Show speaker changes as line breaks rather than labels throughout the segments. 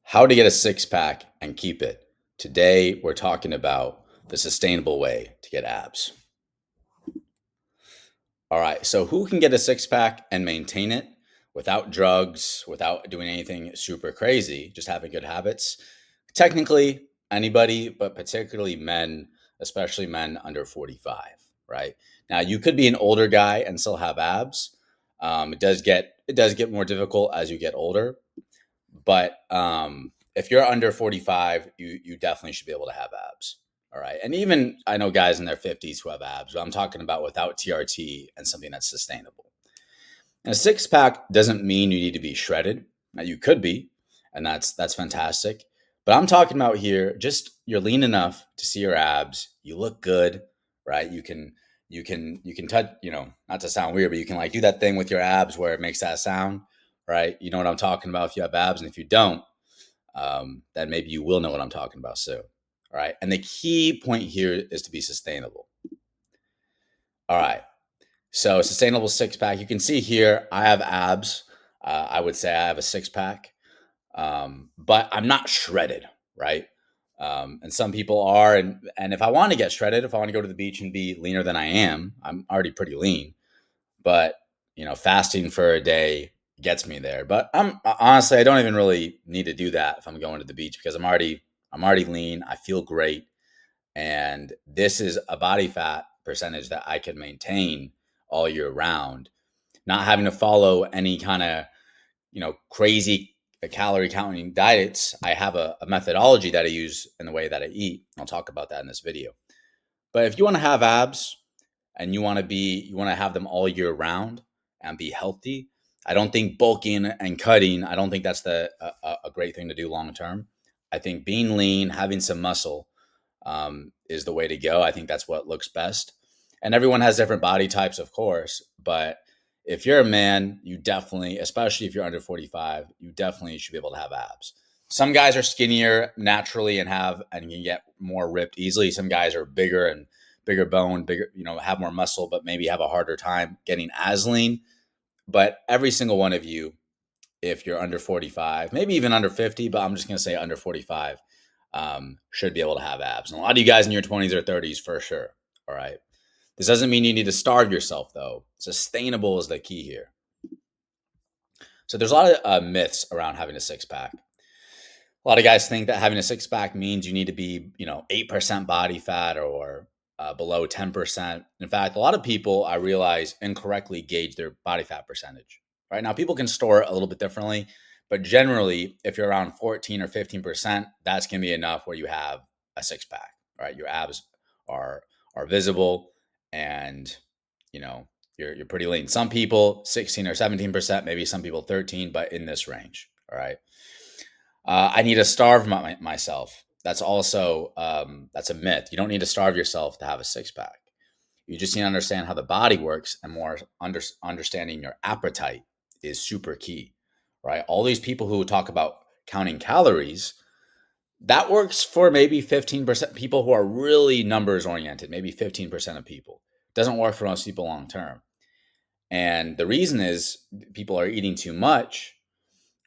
How to get a six pack and keep it. Today, we're talking about the sustainable way to get abs. All right, so who can get a six pack and maintain it without drugs, without doing anything super crazy, just having good habits? Technically, anybody, but particularly men, especially men under 45, right? Now, you could be an older guy and still have abs. It does get more difficult as you get older, but if you're under 45, you definitely should be able to have abs. All right. And even I know guys in their 50s who have abs, but I'm talking about without TRT and something that's sustainable. And a six pack doesn't mean you need to be shredded. Now you could be, and that's fantastic. But I'm talking about here just you're lean enough to see your abs. You look good, right? You can touch, not to sound weird, but you can like do that thing with your abs where it makes that sound, right? You know what I'm talking about if you have abs, and if you don't, then maybe you will know what I'm talking about soon. All right. And the key point here is to be sustainable. All right. So, sustainable six pack. You can see here, I have abs. I would say I have a six pack, but I'm not shredded, right? And some people are. And if I want to get shredded, if I want to go to the beach and be leaner than I am, I'm already pretty lean. But, fasting for a day gets me there. But I'm honestly, I don't even really need to do that if I'm going to the beach because I'm already lean. I feel great. And this is a body fat percentage that I can maintain all year round, not having to follow any kind of, crazy calorie counting diets. I have a methodology that I use in the way that I eat. I'll talk about that in this video. But if you want to have abs and you want to have them all year round and be healthy, I don't think bulking and cutting, I don't think that's a great thing to do long term. I think being lean, having some muscle, is the way to go. I think that's what looks best. And everyone has different body types, of course. But if you're a man, you definitely, especially if you're under 45, you definitely should be able to have abs. Some guys are skinnier naturally and can get more ripped easily. Some guys are bigger and bigger bone, bigger, have more muscle, but maybe have a harder time getting as lean. But every single one of you, if you're under 45, maybe even under 50, but I'm just going to say under 45, should be able to have abs. And a lot of you guys in your 20s or 30s for sure. All right. This doesn't mean you need to starve yourself, though. Sustainable is the key here. So there's a lot of myths around having a six pack. A lot of guys think that having a six pack means you need to be, 8% body fat or below 10%. In fact, a lot of people, I realize, incorrectly gauge their body fat percentage. Right now, people can store it a little bit differently, but generally, if you're around 14 or 15%, that's going to be enough where you have a six pack. Right, your abs are visible, and you're pretty lean. Some people 16 or 17%, maybe some people 13, but in this range. All right. I need to starve myself. That's also that's a myth. You don't need to starve yourself to have a six pack. You just need to understand how the body works, and more understanding your appetite is super key, right? All these people who talk about counting calories, that works for maybe 15% people who are really numbers oriented, maybe 15% of people. Doesn't work for most people long term. And the reason is people are eating too much.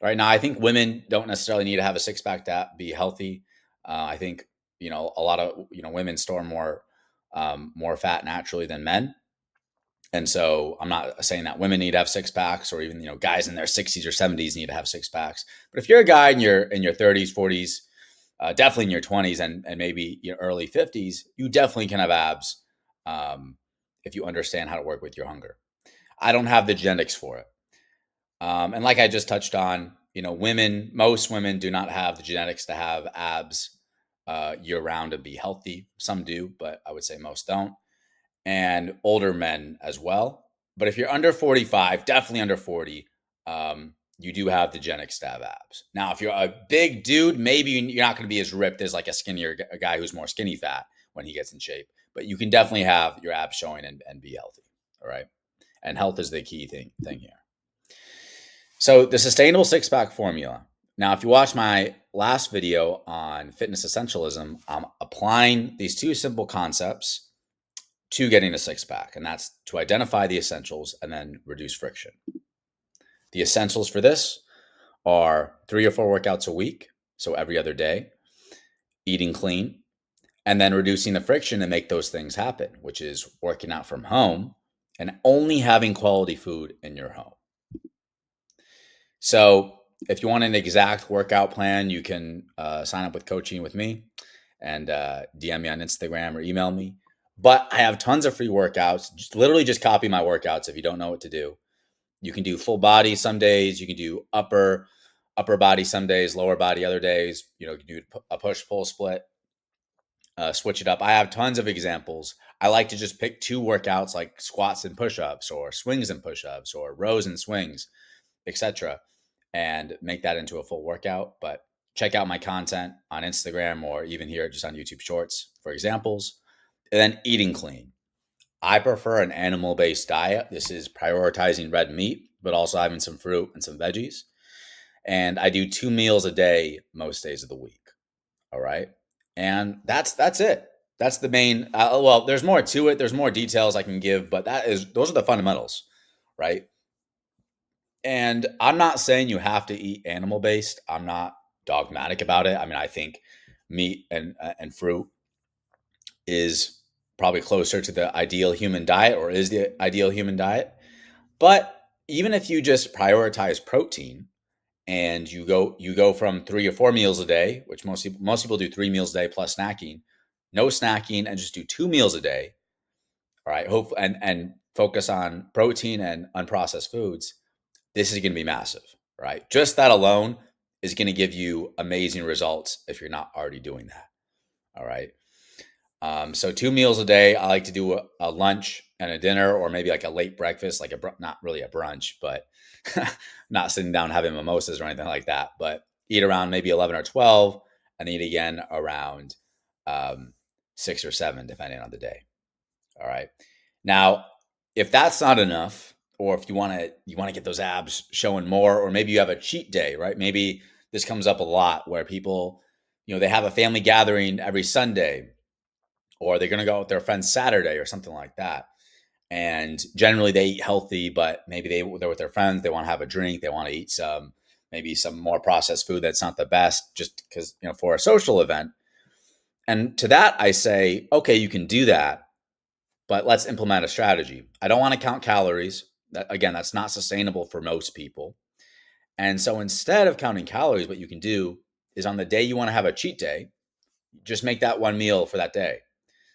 Right now, I think women don't necessarily need to have a six pack to be healthy. I think a lot of women store more fat naturally than men, and so I'm not saying that women need to have six packs, or even guys in their 60s or 70s need to have six packs. But if you're a guy in your 30s, 40s, definitely in your 20s, and maybe your early 50s, you definitely can have abs if you understand how to work with your hunger. I don't have the genetics for it. And like I just touched on, most women do not have the genetics to have abs year round and be healthy. Some do, but I would say most don't. And older men as well. But if you're under 45, definitely under 40, you do have the genetics to have abs. Now, if you're a big dude, maybe you're not going to be as ripped as like a guy who's more skinny fat when he gets in shape. But you can definitely have your abs showing and be healthy. All right. And health is the key thing here. So the sustainable six pack formula. Now, if you watch my last video on fitness essentialism, I'm applying these two simple concepts to getting a six pack, and that's to identify the essentials and then reduce friction. The essentials for this are 3 or 4 workouts a week, so every other day, eating clean, and then reducing the friction to make those things happen, which is working out from home and only having quality food in your home. So, if you want an exact workout plan, you can sign up with coaching with me and DM me on Instagram or email me. But I have tons of free workouts. Literally, just copy my workouts if you don't know what to do. You can do full body some days. You can do upper body some days, lower body other days. You can do a push pull split. Switch it up. I have tons of examples. I like to just pick two workouts like squats and push-ups or swings and push-ups or rows and swings, etc., and make that into a full workout. But check out my content on Instagram or even here just on YouTube Shorts for examples. And then eating clean. I prefer an animal-based diet. This is prioritizing red meat, but also having some fruit and some veggies. And I do 2 meals a day most days of the week. All right. And that's it. That's the main well, there's more to it. There's more details I can give, but those are the fundamentals, right? And I'm not saying you have to eat animal based. I'm not dogmatic about it. I mean, I think meat and fruit is probably closer to the ideal human diet or is the ideal human diet. But even if you just prioritize protein and you go from 3 or 4 meals a day, which most people do 3 meals a day plus snacking, no snacking, and just do 2 meals a day. All right, hope and focus on protein and unprocessed foods. This is going to be massive, right? Just that alone is going to give you amazing results if you're not already doing that. All right. So 2 meals a day. I like to do a lunch and a dinner, or maybe like a late breakfast, like not really a brunch, but not sitting down having mimosas or anything like that. But eat around maybe 11 or 12, and eat again around 6 or 7, depending on the day. All right. Now, if that's not enough, or if you want to get those abs showing more, or maybe you have a cheat day, right? Maybe this comes up a lot where people, they have a family gathering every Sunday, or they're going to go out with their friends Saturday or something like that. And generally they eat healthy, but maybe they're with their friends. They want to have a drink. They want to eat maybe some more processed food that's not the best just because, for a social event. And to that, I say, okay, you can do that, but let's implement a strategy. I don't want to count calories. Again, that's not sustainable for most people. And so instead of counting calories, what you can do is on the day you want to have a cheat day, just make that one meal for that day.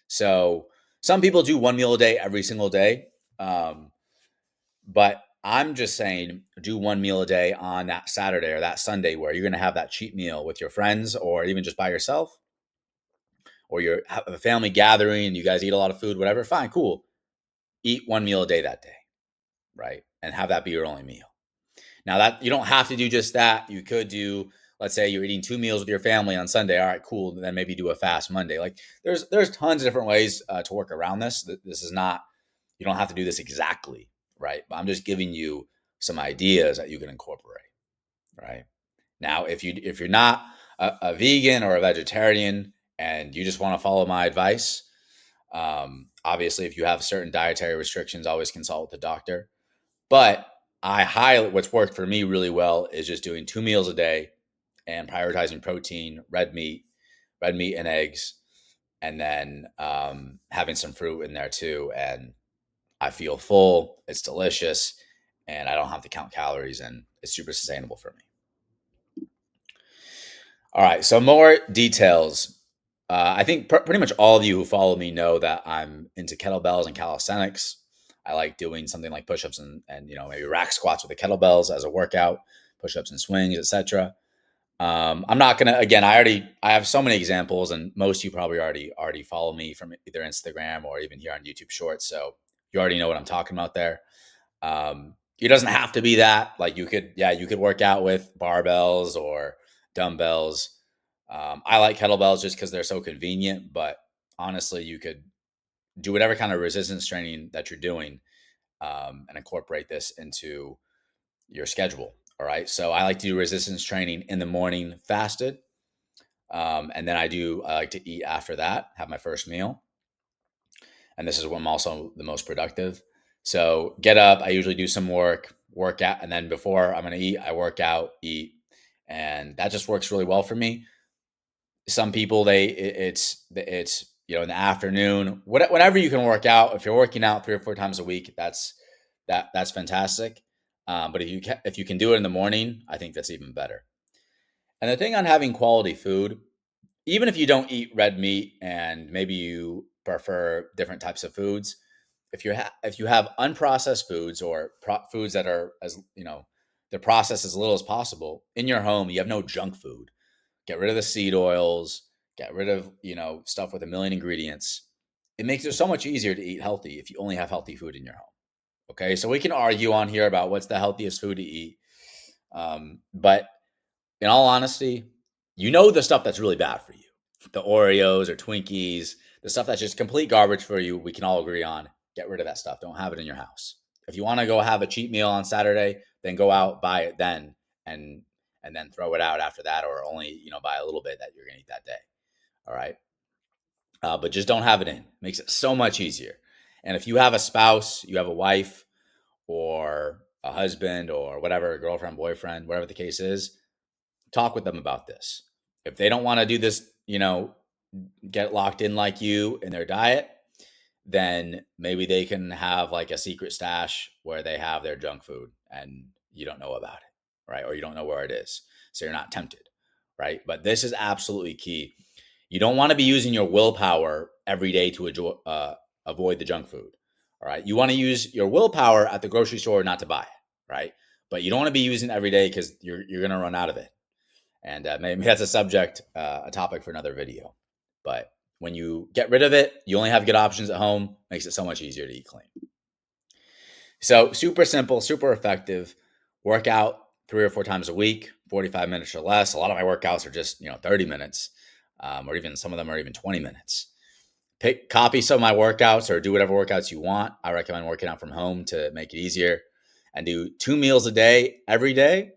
So some people do 1 meal a day every single day. But I'm just saying do 1 meal a day on that Saturday or that Sunday where you're going to have that cheat meal with your friends or even just by yourself, or you're have a family gathering and you guys eat a lot of food, whatever. Fine, cool. Eat 1 meal a day that day, right? And have that be your only meal. Now that you don't have to do just that. You could do, let's say you're eating 2 meals with your family on Sunday. All right, cool. Then maybe do a fast Monday. Like there's tons of different ways to work around this. This is not, you don't have to do this exactly, right? But I'm just giving you some ideas that you can incorporate, right? Now, if you're not a vegan or a vegetarian and you just want to follow my advice, obviously, if you have certain dietary restrictions, always consult with the doctor. But what's worked for me really well is just doing 2 meals a day and prioritizing protein, red meat and eggs, and then having some fruit in there too. And I feel full, it's delicious, and I don't have to count calories, and it's super sustainable for me. All right, so more details. I think pretty much all of you who follow me know that I'm into kettlebells and calisthenics. I like doing something like push-ups and maybe rack squats with the kettlebells as a workout, push-ups and swings, etc. I'm not gonna again. I have so many examples, and most of you probably already follow me from either Instagram or even here on YouTube Shorts, so you already know what I'm talking about there. It doesn't have to be that. Like you could work out with barbells or dumbbells. I like kettlebells just because they're so convenient, but honestly, you could do whatever kind of resistance training that you're doing and incorporate this into your schedule. All right. So I like to do resistance training in the morning fasted. And then I like to eat after that, have my first meal. And this is when I'm also the most productive. So get up, I usually do some work out, and then before I'm going to eat, I work out, eat, and that just works really well for me. Some people it's in the afternoon, whenever you can work out. If you're working out 3 or 4 times a week, that's fantastic. But if you can do it in the morning, I think that's even better. And the thing on having quality food, even if you don't eat red meat and maybe you prefer different types of foods, if you have unprocessed foods or foods that are, as they're processed as little as possible in your home, you have no junk food. Get rid of the seed oils, get rid of, stuff with a million ingredients. It makes it so much easier to eat healthy if you only have healthy food in your home. Okay, so we can argue on here about what's the healthiest food to eat. But in all honesty, the stuff that's really bad for you. The Oreos or Twinkies, the stuff that's just complete garbage for you, we can all agree on. Get rid of that stuff. Don't have it in your house. If you want to go have a cheat meal on Saturday, then go out, buy it then, and then throw it out after that, or only, buy a little bit that you're gonna eat that day. All right. But just don't have it in. Makes it so much easier. And if you have a spouse, you have a wife or a husband or whatever, a girlfriend, boyfriend, whatever the case is, talk with them about this. If they don't want to do this, get locked in like you in their diet, then maybe they can have like a secret stash where they have their junk food and you don't know about it, right? Or you don't know where it is. So you're not tempted, right? But this is absolutely key. You don't want to be using your willpower every day to avoid the junk food, all right? You want to use your willpower at the grocery store not to buy it, right? But you don't want to be using it every day because you're going to run out of it. And maybe that's a topic for another video. But when you get rid of it, you only have good options at home. Makes it so much easier to eat clean. So super simple, super effective. Work out 3 or 4 times a week, 45 minutes or less. A lot of my workouts are just 30 minutes, or even some of them are even 20 minutes. Copy some of my workouts or do whatever workouts you want. I recommend working out from home to make it easier, and do 2 meals a day every day,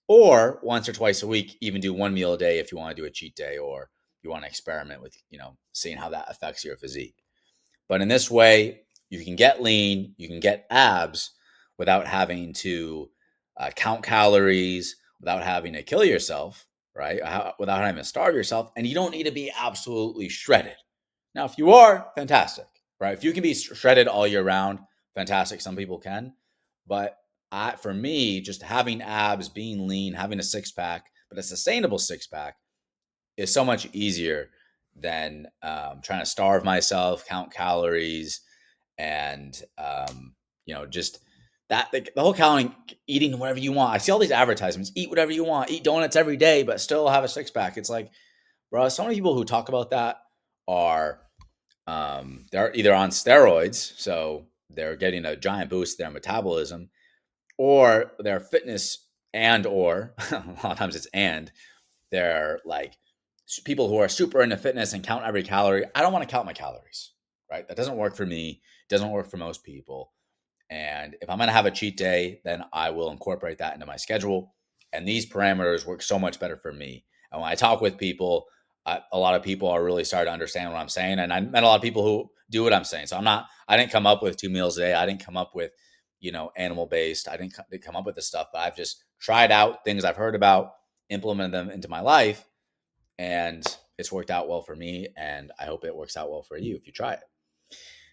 or once or twice a week. Even do 1 meal a day if you want to do a cheat day, or you want to experiment with, seeing how that affects your physique. But in this way, you can get lean, you can get abs without having to count calories, without having to kill yourself, right? Without having to starve yourself. And you don't need to be absolutely shredded. Now, if you are, fantastic, right? If you can be shredded all year round, fantastic. Some people can. But for me, just having abs, being lean, having a six pack, but a sustainable six pack, is so much easier than trying to starve myself, count calories, and just that the whole counting, eating whatever you want. I see all these advertisements: eat whatever you want, eat donuts every day, but still have a six pack. It's like, bro, so many people who talk about that are they're either on steroids, so they're getting a giant boost to their metabolism, or their fitness, or a lot of times it's they're like people who are super into fitness and count every calorie. I don't want to count my calories, right? That doesn't work for me. It doesn't work for most people. And if I'm going to have a cheat day, then I will incorporate that into my schedule. And these parameters work so much better for me. And when I talk with people, a lot of people are really starting to understand what I'm saying. And I met a lot of people who do what I'm saying. So I didn't come up with 2 meals a day. I didn't come up with, animal based. I didn't come up with this stuff, but I've just tried out things I've heard about, implemented them into my life, and it's worked out well for me. And I hope it works out well for you if you try it.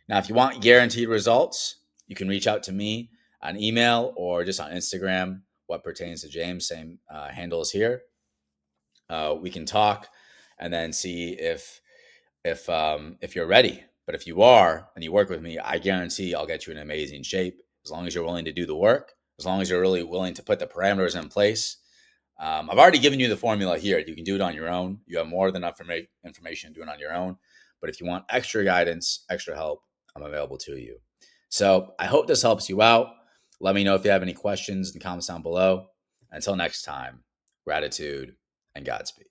Now, if you want guaranteed results, you can reach out to me on email or just on Instagram. What pertains to James, same handle is here. We can talk and then see if you're ready. But if you are and you work with me, I guarantee I'll get you in amazing shape, as long as you're willing to do the work, as long as you're really willing to put the parameters in place. I've already given you the formula here. You can do it on your own. You have more than enough information to do it on your own. But if you want extra guidance, extra help, I'm available to you. So I hope this helps you out. Let me know if you have any questions in the comments down below. Until next time, gratitude and Godspeed.